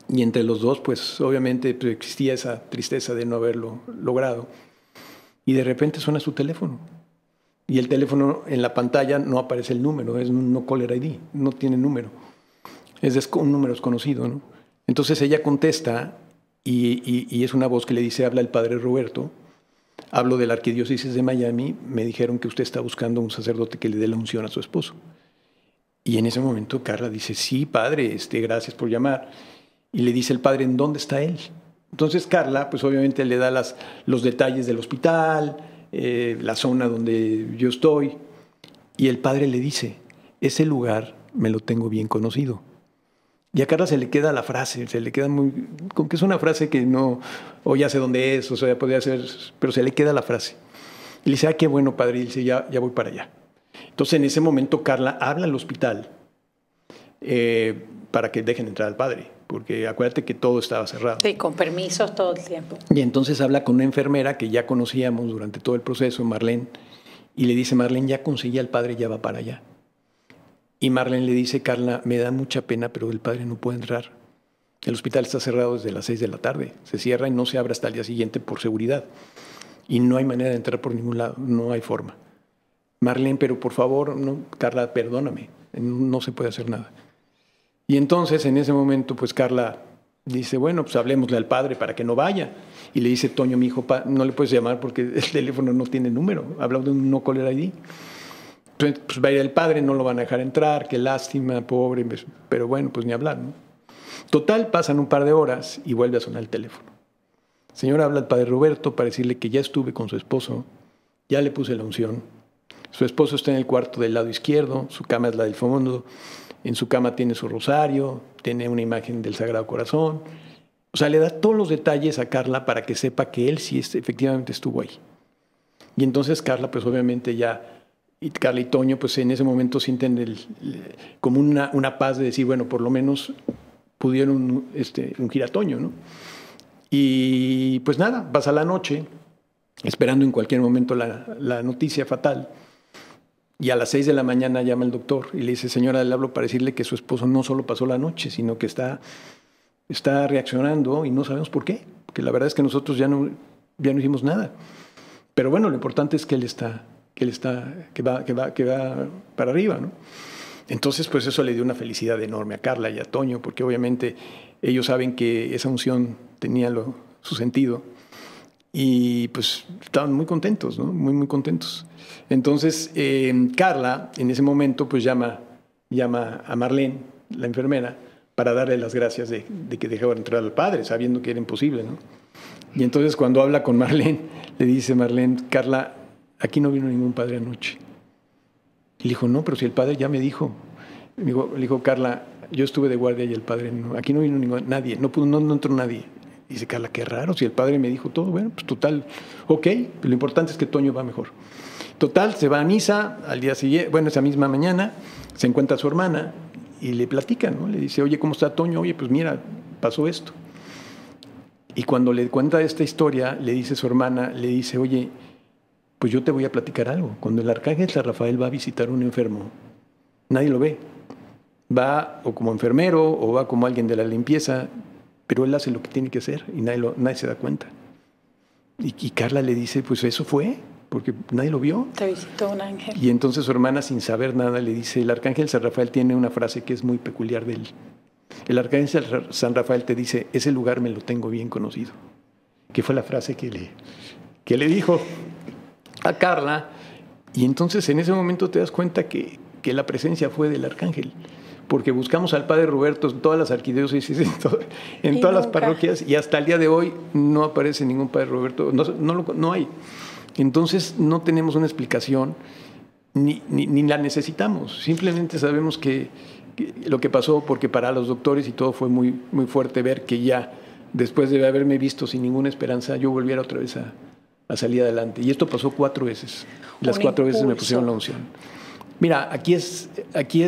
y entre los dos, pues obviamente pues, existía esa tristeza de no haberlo logrado. Y de repente suena su teléfono. Y el teléfono en la pantalla no aparece el número, es un no caller ID, no tiene número. Es un número desconocido, ¿no? Entonces ella contesta y es una voz que le dice, habla el padre Roberto. Hablo de la Arquidiócesis de Miami, me dijeron que usted está buscando un sacerdote que le dé la unción a su esposo. Y en ese momento Carla dice, sí, padre, gracias por llamar. Y le dice el padre, ¿en dónde está él? Entonces Carla, pues obviamente le da los detalles del hospital, la zona donde yo estoy. Y el padre le dice, ese lugar me lo tengo bien conocido. Y a Carla se le queda la frase, se le queda muy... Como que es una frase que no... O ya sé dónde es, o sea, podría ser... Pero se le queda la frase. Y le dice, qué bueno, padre. Y dice, ya voy para allá. Entonces, en ese momento, Carla habla al hospital para que dejen entrar al padre. Porque acuérdate que todo estaba cerrado. Sí, con permisos todo el tiempo. Y entonces habla con una enfermera que ya conocíamos durante todo el proceso, Marlene. Y le dice, Marlene, ya conseguí al padre, ya va para allá. Y Marlene le dice, Carla, me da mucha pena, pero el padre no puede entrar. El hospital está cerrado desde las 6 de la tarde. Se cierra y no se abre hasta el día siguiente por seguridad. Y no hay manera de entrar por ningún lado, no hay forma. Marlene, pero por favor, no, Carla, perdóname, no se puede hacer nada. Y entonces, en ese momento, pues Carla dice, bueno, pues hablemosle al padre para que no vaya. Y le dice, Toño, mi hijo, no le puedes llamar porque el teléfono no tiene número. Habla de un no caller ID. Pues va a ir el padre, no lo van a dejar entrar, qué lástima, pobre, pero bueno, pues ni hablar, ¿no? Total, pasan un par de horas y vuelve a sonar el teléfono. Señora, habla el padre Roberto para decirle que ya estuve con su esposo, ya le puse la unción. Su esposo está en el cuarto del lado izquierdo, su cama es la del fondo, en su cama tiene su rosario, tiene una imagen del Sagrado Corazón. O sea, le da todos los detalles a Carla para que sepa que él sí efectivamente estuvo ahí. Y entonces Carla, pues obviamente ya... Y Carla y Toño, pues en ese momento sienten como una paz de decir, bueno, por lo menos pudieron ungir a Toño, ¿no? Y pues nada, pasa la noche, esperando en cualquier momento la noticia fatal. Y a las 6 de la mañana llama el doctor y le dice, señora, le hablo para decirle que su esposo no solo pasó la noche, sino que está reaccionando y no sabemos por qué. Porque la verdad es que nosotros ya no hicimos nada. Pero bueno, lo importante es que va para arriba, ¿no? Entonces, pues eso le dio una felicidad enorme a Carla y a Toño, porque obviamente ellos saben que esa unción tenía su sentido. Y pues estaban muy contentos, ¿no? Muy, muy contentos. Entonces, Carla, en ese momento, pues llama a Marlene, la enfermera, para darle las gracias de que dejaba entrar al padre, sabiendo que era imposible, ¿no? Y entonces, cuando habla con Marlene, le dice Marlene, Carla, aquí no vino ningún padre anoche. Y le dijo, no, pero si el padre ya me dijo. Le dijo, Carla, yo estuve de guardia y el padre no. Aquí no vino nadie, no entró nadie. Dice Carla, qué raro, si el padre me dijo todo. Bueno, pues total, ok, lo importante es que Toño va mejor. Total, se va a misa al día siguiente, bueno, esa misma mañana, se encuentra a su hermana y le platica, ¿no? Le dice, oye, ¿cómo está Toño? Oye, pues mira, pasó esto. Y cuando le cuenta esta historia, le dice su hermana, le dice, oye, pues yo te voy a platicar algo. Cuando el arcángel San Rafael va a visitar a un enfermo, nadie lo ve. Va o como enfermero o va como alguien de la limpieza, pero él hace lo que tiene que hacer y nadie se da cuenta. Y Carla le dice, pues eso fue, porque nadie lo vio. Te visitó un ángel. Y entonces su hermana, sin saber nada, le dice, el arcángel San Rafael tiene una frase que es muy peculiar de él. El arcángel San Rafael te dice, ese lugar me lo tengo bien conocido. Que fue la frase que le dijo a Carla. Y entonces en ese momento te das cuenta que la presencia fue del arcángel. Porque buscamos al padre Roberto en todas las arquidiócesis, en todas las parroquias, y hasta el día de hoy no aparece ningún padre Roberto, no hay. Entonces no tenemos una explicación, ni la necesitamos. Simplemente sabemos que lo que pasó, porque para los doctores y todo fue muy, muy fuerte ver que ya, después de haberme visto sin ninguna esperanza, yo volviera otra vez a salir adelante. Y esto pasó 4 veces. Y las 4 veces me pusieron la unción. Mira, aquí es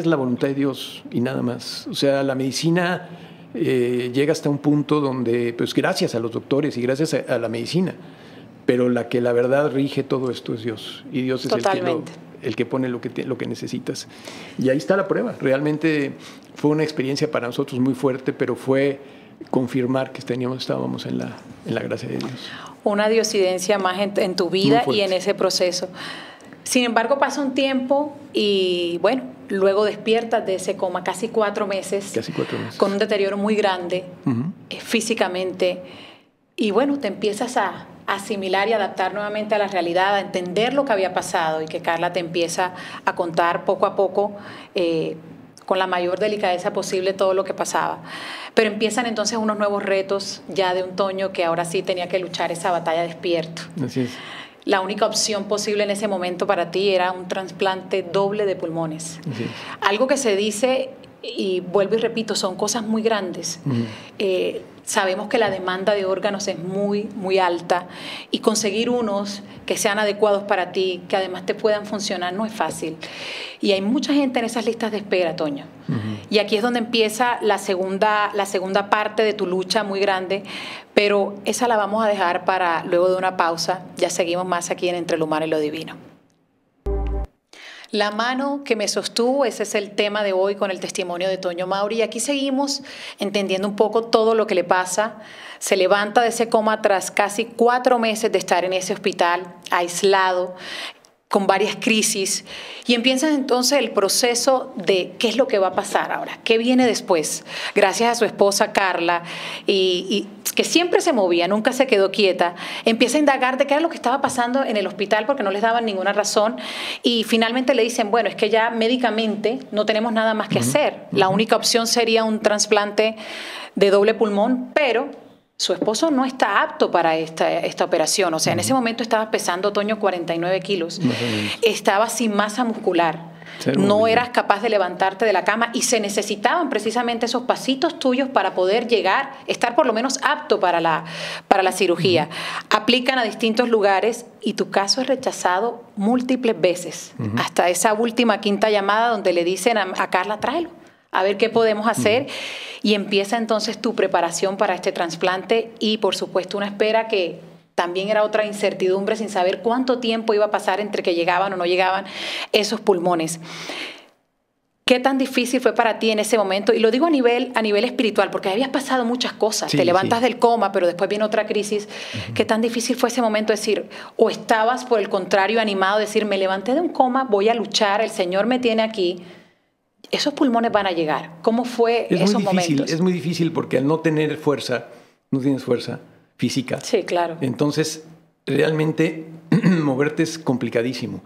la voluntad de Dios y nada más. O sea, la medicina llega hasta un punto donde, pues gracias a los doctores y gracias a la medicina, pero la verdad rige todo esto es Dios. Y Dios es el que pone lo que necesitas. Y ahí está la prueba. Realmente fue una experiencia para nosotros muy fuerte, pero fue confirmar que estábamos en la gracia de Dios. Una diosidencia más en tu vida y en ese proceso. Sin embargo, pasa un tiempo y, bueno, luego despiertas de ese coma, casi 4 meses. Casi 4 meses. Con un deterioro muy grande, físicamente. Y, bueno, te empiezas a asimilar y adaptar nuevamente a la realidad, a entender lo que había pasado y que Carla te empieza a contar poco a poco, con la mayor delicadeza posible, todo lo que pasaba. Pero empiezan entonces unos nuevos retos ya de un Toño que ahora sí tenía que luchar esa batalla despierto. Así es. La única opción posible en ese momento para ti era un trasplante doble de pulmones. Sí. Algo que se dice, y vuelvo y repito, son cosas muy grandes. Sabemos que la demanda de órganos es muy, muy alta y conseguir unos que sean adecuados para ti, que además te puedan funcionar, no es fácil. Y hay mucha gente en esas listas de espera, Toño. Y aquí es donde empieza la segunda parte de tu lucha muy grande, pero esa la vamos a dejar para luego de una pausa. Ya seguimos más aquí en Entre lo Humano y lo Divino. La mano que me sostuvo, ese es el tema de hoy con el testimonio de Toño Mauri. Y aquí seguimos entendiendo un poco todo lo que le pasa. Se levanta de ese coma tras casi 4 meses de estar en ese hospital, aislado, con varias crisis, y empieza entonces el proceso de qué es lo que va a pasar ahora, qué viene después, gracias a su esposa Carla, y que siempre se movía, nunca se quedó quieta, empieza a indagar de qué era lo que estaba pasando en el hospital porque no les daban ninguna razón, y finalmente le dicen, bueno, es que ya médicamente no tenemos nada más que hacer, la única opción sería un trasplante de doble pulmón, pero su esposo no está apto para esta operación. O sea, en ese momento estaba pesando, Toño, 49 kilos. Estaba sin masa muscular. No eras capaz de levantarte de la cama y se necesitaban precisamente esos pasitos tuyos para poder llegar, estar por lo menos apto para la cirugía. Aplican a distintos lugares y tu caso es rechazado múltiples veces. Hasta esa última 5ª llamada donde le dicen a Carla, tráelo, a ver qué podemos hacer. Y empieza entonces tu preparación para este trasplante y, por supuesto, una espera que también era otra incertidumbre sin saber cuánto tiempo iba a pasar entre que llegaban o no llegaban esos pulmones. ¿Qué tan difícil fue para ti en ese momento? Y lo digo a nivel espiritual, porque habías pasado muchas cosas. Sí, te levantas sí. del coma, pero después viene otra crisis. ¿Qué tan difícil fue ese momento decir, o estabas por el contrario animado, decir, me levanté de un coma, voy a luchar, el Señor me tiene aquí, esos pulmones van a llegar? ¿Cómo fue esos momentos? Es muy difícil porque al no tener fuerza, no tienes fuerza física. Sí, claro. Entonces, realmente moverte es complicadísimo.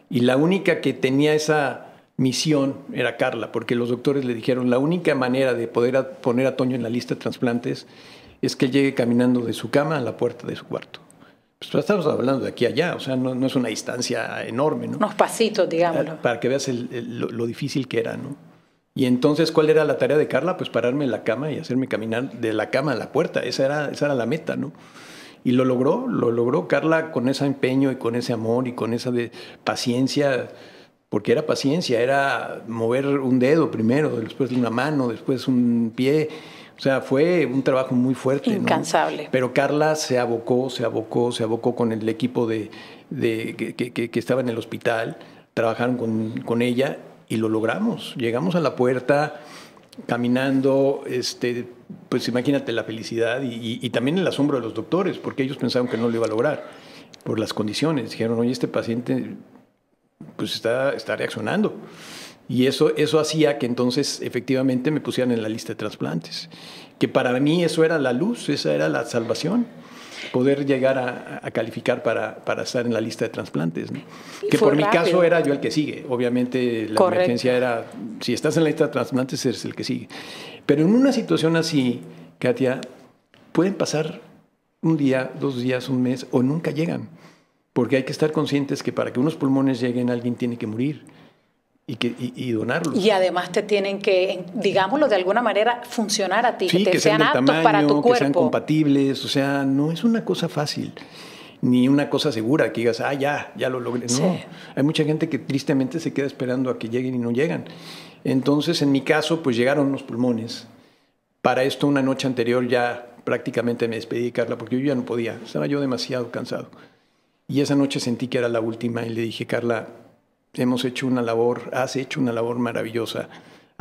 Y la única que tenía esa misión era Carla, porque los doctores le dijeron, la única manera de poder poner a Toño en la lista de trasplantes es que él llegue caminando de su cama a la puerta de su cuarto. Pues estamos hablando de aquí a allá, o sea, no es una distancia enorme, ¿no? Unos pasitos, digámoslo. Para que veas lo difícil que era, ¿no? Y entonces, ¿cuál era la tarea de Carla? Pues pararme en la cama y hacerme caminar de la cama a la puerta. Esa era la meta, ¿no? Y lo logró Carla con ese empeño y con ese amor y con esa paciencia, porque era paciencia, era mover un dedo primero, después una mano, después un pie. O sea, fue un trabajo muy fuerte, incansable, ¿no? Pero Carla se abocó con el equipo que estaba en el hospital, trabajaron con ella y lo logramos. Llegamos a la puerta caminando, pues imagínate la felicidad y también el asombro de los doctores, porque ellos pensaban que no lo iba a lograr por las condiciones. Dijeron, oye, este paciente pues está reaccionando. Y eso hacía que entonces efectivamente me pusieran en la lista de trasplantes. Que para mí eso era la luz, esa era la salvación. Poder llegar a calificar para estar en la lista de trasplantes, ¿no? Que por mi caso era yo el que sigue. Obviamente la emergencia era, si estás en la lista de trasplantes, eres el que sigue. Pero en una situación así, Katia, pueden pasar un día, 2 días, un mes, o nunca llegan. Porque hay que estar conscientes que para que unos pulmones lleguen, alguien tiene que morir y donarlos. Y además te tienen que, digámoslo de alguna manera, funcionar a ti, sí, que sean aptos tamaño, para tu cuerpo. Que sean compatibles, o sea, no es una cosa fácil, ni una cosa segura, que digas, ya lo logré. No, sí. Hay mucha gente que tristemente se queda esperando a que lleguen y no llegan. Entonces, en mi caso, pues llegaron los pulmones. Para esto, una noche anterior ya prácticamente me despedí de Carla, porque yo ya no podía, estaba yo demasiado cansado. Y esa noche sentí que era la última y le dije, Carla, has hecho una labor maravillosa.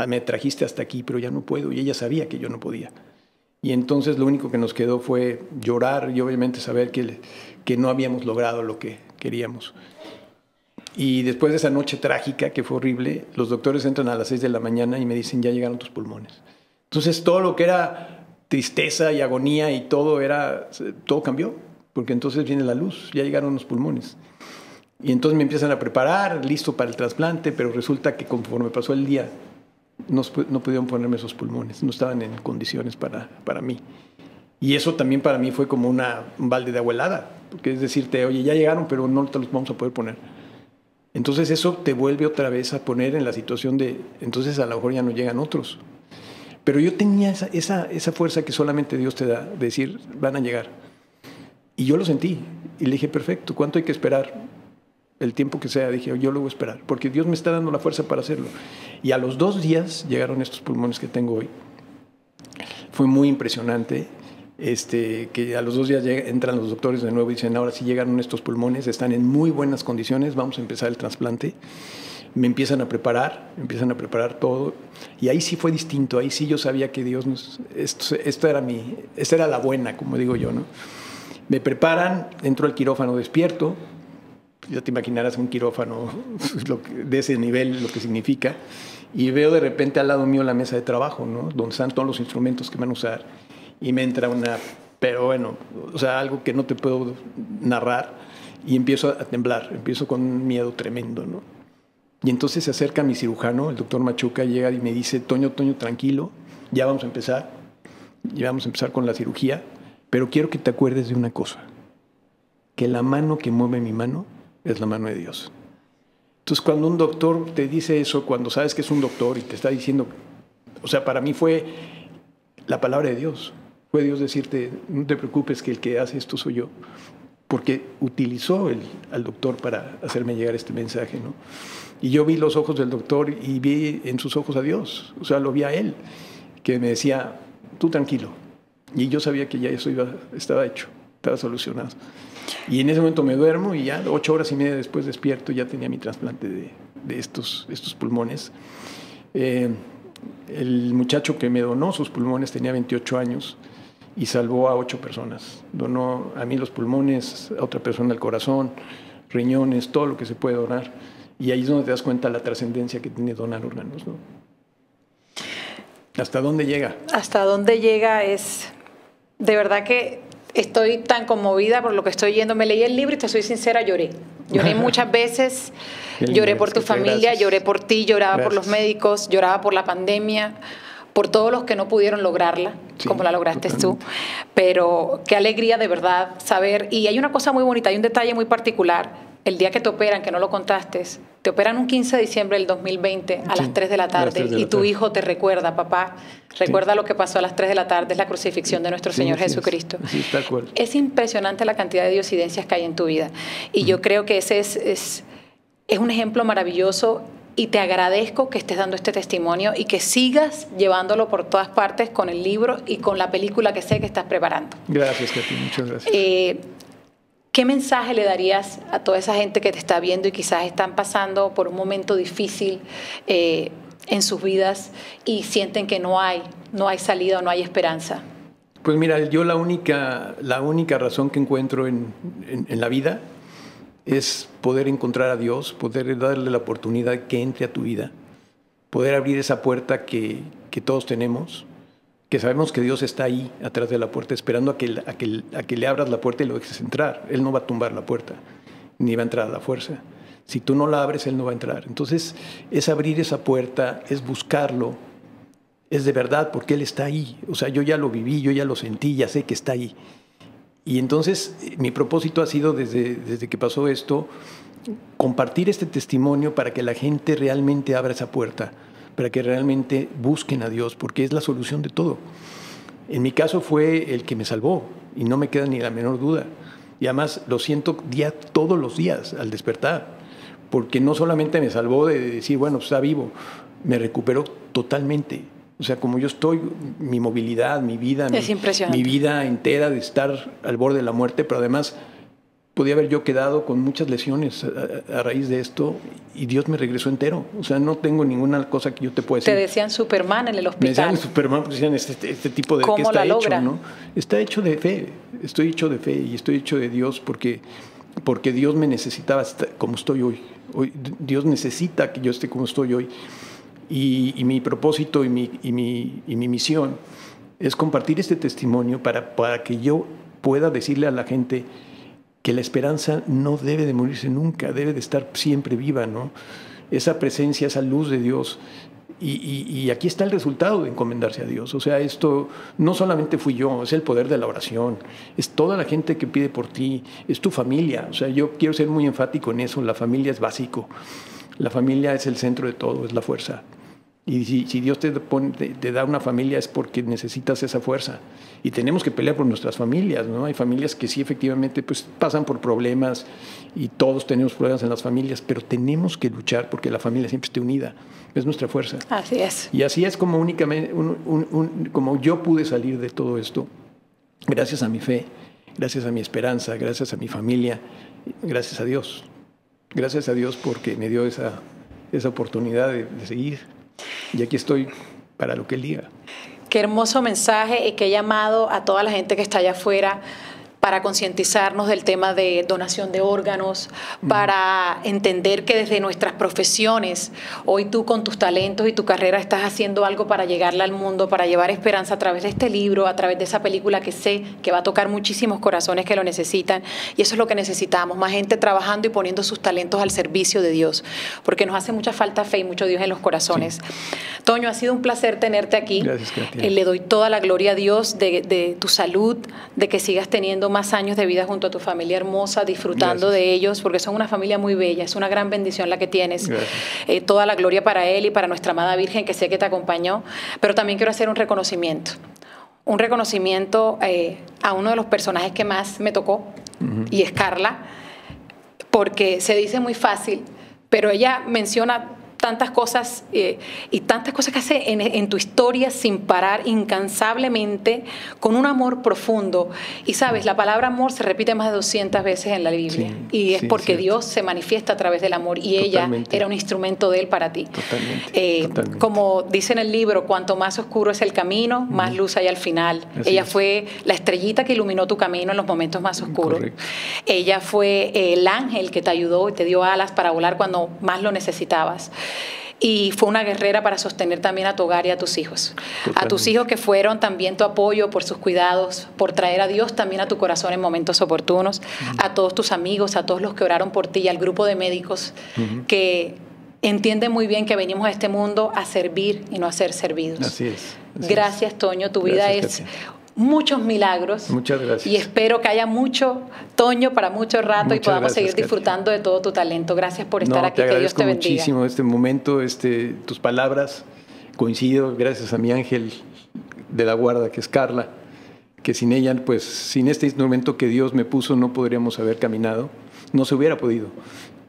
Me trajiste hasta aquí, pero ya no puedo. Y ella sabía que yo no podía. Y entonces lo único que nos quedó fue llorar y obviamente saber que no habíamos logrado lo que queríamos. Y después de esa noche trágica, que fue horrible, los doctores entran a las 6 de la mañana y me dicen, ya llegaron tus pulmones. Entonces todo lo que era tristeza y agonía y todo cambió, porque entonces viene la luz, ya llegaron los pulmones. Y entonces me empiezan a preparar, listo para el trasplante, pero resulta que conforme pasó el día, no pudieron ponerme esos pulmones, no estaban en condiciones para mí. Y eso también para mí fue como un balde de agua helada, porque es decirte, oye, ya llegaron, pero no te los vamos a poder poner. Entonces eso te vuelve otra vez a poner en la situación de, entonces a lo mejor ya no llegan otros. Pero yo tenía esa fuerza que solamente Dios te da, de decir, van a llegar. Y yo lo sentí, y le dije, perfecto, ¿cuánto hay que esperar? El tiempo que sea, dije, yo lo voy a esperar, porque Dios me está dando la fuerza para hacerlo. Y a los 2 días llegaron estos pulmones que tengo hoy. Fue muy impresionante, que a los 2 días entran los doctores de nuevo y dicen, ahora sí llegaron estos pulmones, están en muy buenas condiciones, vamos a empezar el trasplante. Me empiezan a preparar todo. Y ahí sí fue distinto, ahí sí yo sabía que Dios esta era la buena, como digo yo, ¿no? Me preparan, entro al quirófano despierto. Ya te imaginarás un quirófano de ese nivel, lo que significa. Y veo de repente al lado mío la mesa de trabajo, ¿no? Donde están todos los instrumentos que van a usar. Y me entra pero bueno, o sea, algo que no te puedo narrar. Y empiezo a temblar, empiezo con un miedo tremendo, ¿no? Y entonces se acerca mi cirujano, el doctor Machuca, llega y me dice, Toño, tranquilo, ya vamos a empezar. Ya vamos a empezar con la cirugía. Pero quiero que te acuerdes de una cosa. Que la mano que mueve mi mano es la mano de Dios. Entonces, cuando un doctor te dice eso, cuando sabes que es un doctor y te está diciendo, o sea, para mí fue la palabra de Dios. Fue Dios decirte, no te preocupes que el que hace esto soy yo. Porque utilizó al doctor para hacerme llegar este mensaje, ¿no? Y yo vi los ojos del doctor y vi en sus ojos a Dios. O sea, lo vi a él, que me decía, tú tranquilo. Y yo sabía que ya eso estaba hecho. estaba solucionado. Y en ese momento me duermo y ya 8 horas y media después despierto, ya tenía mi trasplante de estos pulmones. El muchacho que me donó sus pulmones tenía 28 años y salvó a 8 personas. Donó a mí los pulmones, a otra persona el corazón, riñones, todo lo que se puede donar. Y ahí es donde te das cuenta la trascendencia que tiene donar órganos, ¿no? ¿Hasta dónde llega? Hasta dónde llega es... De verdad que estoy tan conmovida por lo que estoy yendo. Me leí el libro y te soy sincera, lloré. Lloré muchas veces, lloré por tu familia, gracias. Lloré por ti, lloraba por los médicos, lloraba por la pandemia, por todos los que no pudieron lograrla, sí, como la lograste totalmente. Tú. Pero qué alegría de verdad saber. Y hay una cosa muy bonita, hay un detalle muy particular. El día que te operan, que no lo contaste, te operan un 15 de diciembre del 2020 a las 3 de la tarde y tu hijo te recuerda, papá, recuerda lo que pasó a las 3 de la tarde, es la crucifixión de nuestro Señor Jesucristo. Sí, está de acuerdo. Es impresionante la cantidad de diosidencias que hay en tu vida y yo creo que ese es un ejemplo maravilloso y te agradezco que estés dando este testimonio y que sigas llevándolo por todas partes con el libro y con la película que sé que estás preparando. Gracias, Katy, muchas gracias. ¿Qué mensaje le darías a toda esa gente que te está viendo y quizás están pasando por un momento difícil en sus vidas y sienten que no hay salida o no hay esperanza? Pues mira, yo la única razón que encuentro en la vida es poder encontrar a Dios, poder darle la oportunidad que entre a tu vida, poder abrir esa puerta que todos tenemos, que sabemos que Dios está ahí, atrás de la puerta, esperando a que le abras la puerta y lo dejes entrar. Él no va a tumbar la puerta, ni va a entrar a la fuerza. Si tú no la abres, Él no va a entrar. Entonces, es abrir esa puerta, es buscarlo, es de verdad, porque Él está ahí. O sea, yo ya lo viví, yo ya lo sentí, ya sé que está ahí. Y entonces, mi propósito ha sido, desde que pasó esto, compartir este testimonio para que la gente realmente abra esa puerta, para que realmente busquen a Dios, porque es la solución de todo. En mi caso fue el que me salvó, y no me queda ni la menor duda. Y además lo siento todos los días al despertar, porque no solamente me salvó de decir, bueno, está vivo, me recuperó totalmente. O sea, como yo estoy, mi movilidad, mi vida, mi vida entera de estar al borde de la muerte, pero además podía haber yo quedado con muchas lesiones a raíz de esto y Dios me regresó entero. O sea, no tengo ninguna cosa que yo te pueda decir. Te decían Superman en el hospital. Me decían Superman, pues decían este tipo de... ¿Cómo que está la hecho, logra? ¿no? Está hecho de fe. Estoy hecho de fe y estoy hecho de Dios porque Dios me necesitaba como estoy hoy. Dios necesita que yo esté como estoy hoy. Y mi propósito y mi misión es compartir este testimonio para que yo pueda decirle a la gente que la esperanza no debe de morirse nunca, debe de estar siempre viva, ¿no? Esa presencia, esa luz de Dios. Y aquí está el resultado de encomendarse a Dios. O sea, esto no solamente fui yo, es el poder de la oración, es toda la gente que pide por ti, es tu familia. O sea, yo quiero ser muy enfático en eso, la familia es básico. La familia es el centro de todo, es la fuerza. Y si Dios te da una familia es porque necesitas esa fuerza. Y tenemos que pelear por nuestras familias, ¿no? Hay familias que sí, efectivamente, pues pasan por problemas y todos tenemos problemas en las familias, pero tenemos que luchar porque la familia siempre esté unida. Es nuestra fuerza. Así es. Y así es como únicamente, como yo pude salir de todo esto, gracias a mi fe, gracias a mi esperanza, gracias a mi familia, gracias a Dios. Gracias a Dios porque me dio esa oportunidad de seguir. Y aquí estoy para lo que Él diga. Qué hermoso mensaje y qué llamado a toda la gente que está allá afuera para concientizarnos del tema de donación de órganos, para entender que desde nuestras profesiones, hoy tú con tus talentos y tu carrera estás haciendo algo para llegarle al mundo, para llevar esperanza a través de este libro, a través de esa película que sé que va a tocar muchísimos corazones que lo necesitan. Y eso es lo que necesitamos, más gente trabajando y poniendo sus talentos al servicio de Dios, porque nos hace mucha falta fe y mucho Dios en los corazones. Sí. Toño, ha sido un placer tenerte aquí. Gracias, Katia. Le doy toda la gloria a Dios de tu salud, de que sigas teniendo más años de vida junto a tu familia hermosa, disfrutando de ellos, porque son una familia muy bella, es una gran bendición la que tienes. Toda la gloria para él y para nuestra amada Virgen, que sé que te acompañó, pero también quiero hacer un reconocimiento a uno de los personajes que más me tocó, y es Carla, porque se dice muy fácil, pero ella menciona tantas cosas y tantas cosas que hace en tu historia sin parar, incansablemente, con un amor profundo. Y sabes, la palabra amor se repite más de 200 veces en la Biblia. Sí, y es porque cierto. Dios se manifiesta a través del amor y totalmente. Ella era un instrumento de Él para ti. Totalmente. Como dice en el libro, cuanto más oscuro es el camino, más luz hay al final. Así ella fue la estrellita que iluminó tu camino en los momentos más oscuros. Correcto. Ella fue el ángel que te ayudó y te dio alas para volar cuando más lo necesitabas. Y fue una guerrera para sostener también a tu hogar y a tus hijos. Totalmente. A tus hijos que fueron también tu apoyo por sus cuidados, por traer a Dios también a tu corazón en momentos oportunos. A todos tus amigos, a todos los que oraron por ti, y al grupo de médicos que entienden muy bien que venimos a este mundo a servir y no a ser servidos. Así es. Gracias, Toño. Tu vida es muchos milagros. Muchas gracias. Y espero que haya mucho, Toño, para mucho rato. Muchas y podamos seguir disfrutando de todo tu talento. Gracias por estar aquí. Que Dios te bendiga. Muchísimo este momento, tus palabras. Coincido, gracias a mi ángel de la guarda, que es Carla, que sin ella, pues sin este instrumento que Dios me puso, no podríamos haber caminado. No se hubiera podido.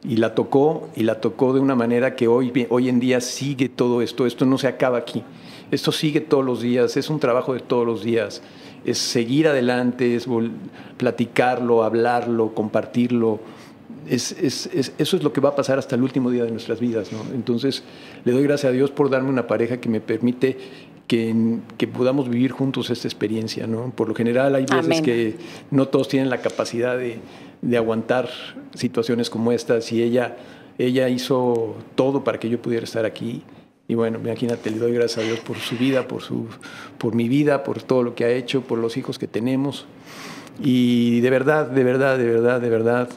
Y la tocó de una manera que hoy en día sigue todo esto. Esto no se acaba aquí. Esto sigue todos los días, es un trabajo de todos los días. Es seguir adelante, es platicarlo, hablarlo, compartirlo. Eso es lo que va a pasar hasta el último día de nuestras vidas, ¿no? Entonces, le doy gracias a Dios por darme una pareja que me permite que podamos vivir juntos esta experiencia, ¿no? Por lo general hay veces Amén. Que no todos tienen la capacidad de aguantar situaciones como estas, y ella hizo todo para que yo pudiera estar aquí. Y bueno, imagínate, le doy gracias a Dios por su vida, por mi vida, por todo lo que ha hecho, por los hijos que tenemos. Y de verdad,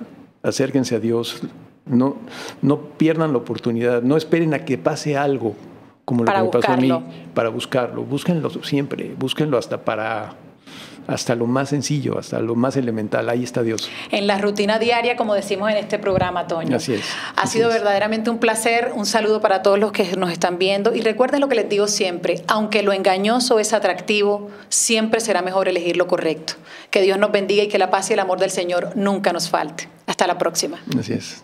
acérquense a Dios. No pierdan la oportunidad. No esperen a que pase algo como lo que me pasó a mí para buscarlo. Búsquenlo siempre. Búsquenlo hasta lo más sencillo, hasta lo más elemental. Ahí está Dios. En la rutina diaria, como decimos en este programa, Toño. Así es. Ha sido verdaderamente un placer. Un saludo para todos los que nos están viendo. Y recuerden lo que les digo siempre: aunque lo engañoso es atractivo, siempre será mejor elegir lo correcto. Que Dios nos bendiga y que la paz y el amor del Señor nunca nos falte. Hasta la próxima. Así es.